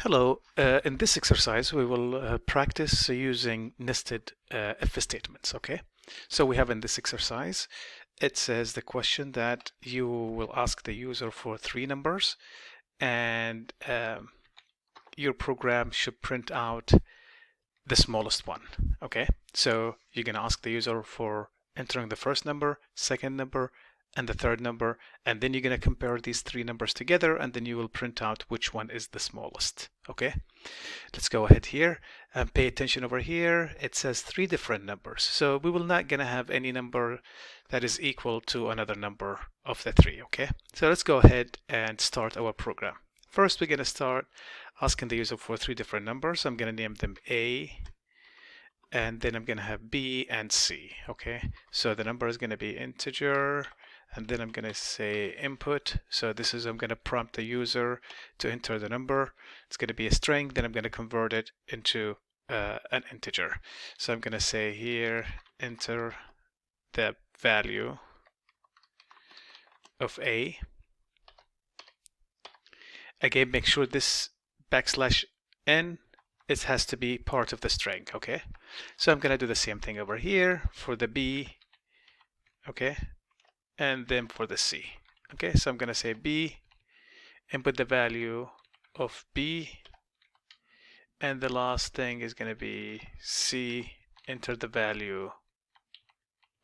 Hello, in this exercise we will practice using nested if statements, okay? So we have in this exercise, it says the question that you will ask the user for 3 numbers and your program should print out the smallest one, okay? So you're going to ask the user for entering the first number, second number, and the third number, and then you're going to compare these 3 numbers together, and then you will print out which one is the smallest. Okay, let's go ahead here and pay attention over here. It says 3 different numbers, so we will not going to have any number that is equal to another number of the 3. Okay, so let's go ahead and start our program. First, we're going to start asking the user for 3 different numbers. I'm going to name them A, and then I'm going to have B and C. Okay, so the number is going to be integer, and then I'm going to say input. So this is, I'm going to prompt the user to enter the number. It's going to be a string, then I'm going to convert it into an integer. So I'm going to say here, enter the value of A. Again, make sure this \n, it has to be part of the string, okay? So I'm going to do the same thing over here for the B, okay? And then for the C. Okay, so I'm going to say B, input the value of B, and the last thing is going to be C, enter the value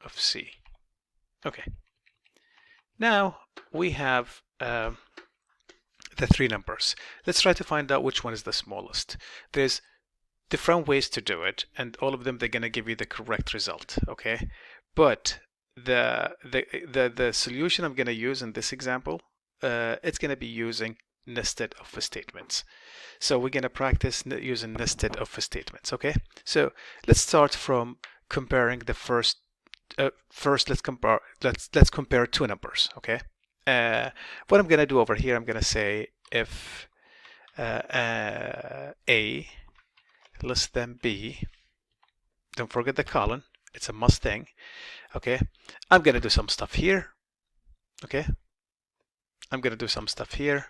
of C. Okay, now we have the 3 numbers. Let's try to find out which one is the smallest. There's different ways to do it, and all of them, they're going to give you the correct result, okay? But the solution I'm going to use in this example, it's going to be using nested if statements. So we're going to practice using nested if statements. Okay, so let's start from comparing the first. Let's compare 2 numbers. Okay, what I'm going to do over here, I'm going to say if A less than B. Don't forget the colon. It's a must thing. Okay, I'm going to do some stuff here. Okay, I'm going to do some stuff here.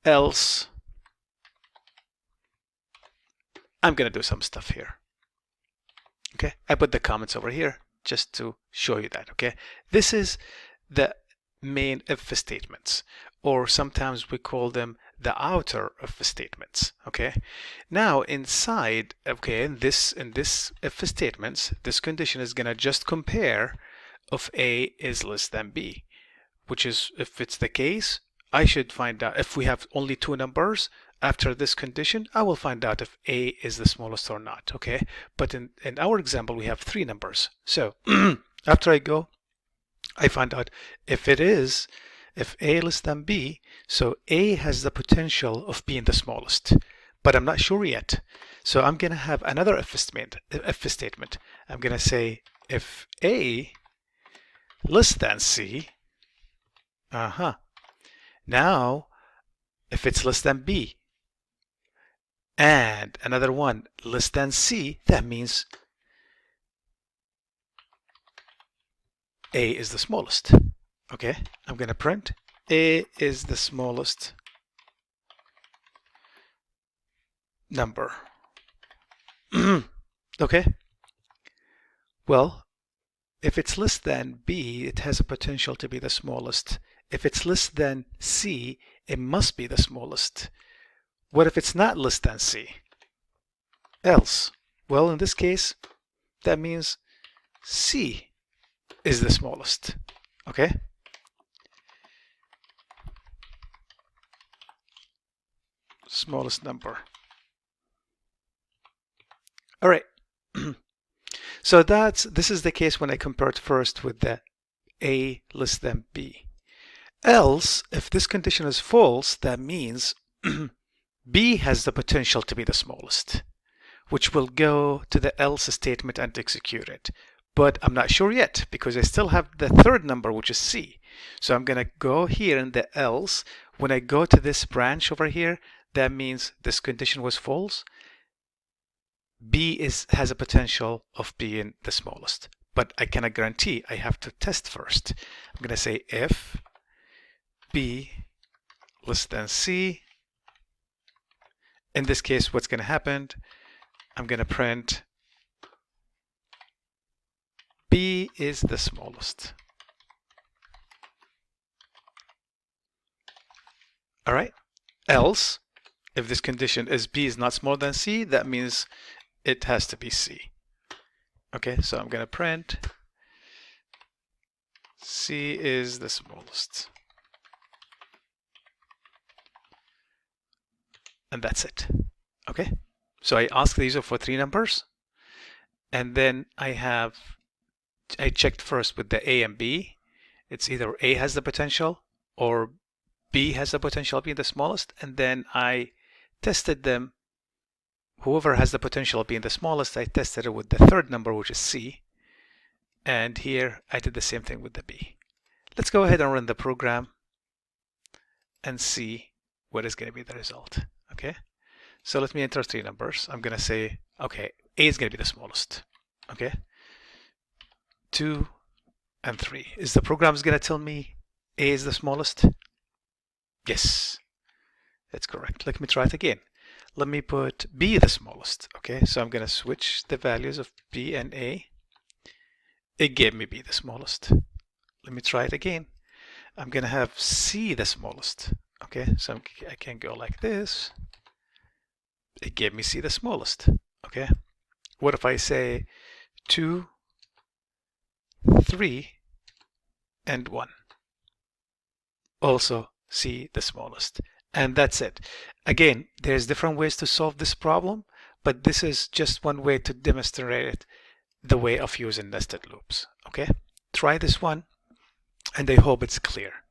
Else, I'm going to do some stuff here. Okay, I put the comments over here just to show you that. Okay, this is the main if statements, or sometimes we call them the outer if statements. Okay, now inside, okay, in this if statements, this condition is going to just compare if A is less than B, which is, if it's the case, I should find out if we have only 2 numbers. After this condition, I will find out if A is the smallest or not. Okay, but in our example, we have 3 numbers. So after I find out if it is, if A less than B, so A has the potential of being the smallest, but I'm not sure yet. So I'm going to have another if statement. I'm going to say if A less than C, now if it's less than B, and another one less than C, that means A is the smallest. Okay, I'm going to print A is the smallest number. Okay, well, if it's less than B, it has a potential to be the smallest. If it's less than C, it must be the smallest. What if it's not less than C? Else, well, in this case, that means C is the smallest. Okay? Smallest number. All right. So this is the case when I compared first with the A less than B. Else, if this condition is false, that means B has the potential to be the smallest, which will go to the else statement and execute it. But I'm not sure yet because I still have the 3rd number, which is C. So I'm going to go here in the else. When I go to this branch over here, that means this condition was false. B has a potential of being the smallest, but I cannot guarantee. I have to test first. I'm going to say if B less than C, in this case, what's going to happen, I'm going to print B is the smallest. All right. Else, if this condition is B is not smaller than C, that means it has to be C. Okay, so I'm going to print C is the smallest. And that's it. Okay, so I asked the user for 3 numbers, and then I checked first with the A and B. It's either A has the potential or B has the potential of being the smallest, and then I tested them. Whoever has the potential of being the smallest, I tested it with the 3rd number, which is C. And here I did the same thing with the B. Let's go ahead and run the program and see what is going to be the result. Okay, so let me enter 3 numbers. I'm going to say, okay, A is going to be the smallest. Okay, 2 and 3. Is the program going to tell me A is the smallest? Yes, that's correct. Let me try it again. Let me put B the smallest. Okay, so I'm going to switch the values of B and A. It gave me B the smallest. Let me try it again. I'm going to have C the smallest. Okay, so I can go like this. It gave me C the smallest. Okay, what if I say 2, 3, and 1? Also C the smallest. And that's it. Again, there's different ways to solve this problem, but this is just one way to demonstrate it, the way of using nested loops. Okay, try this one, and I hope it's clear.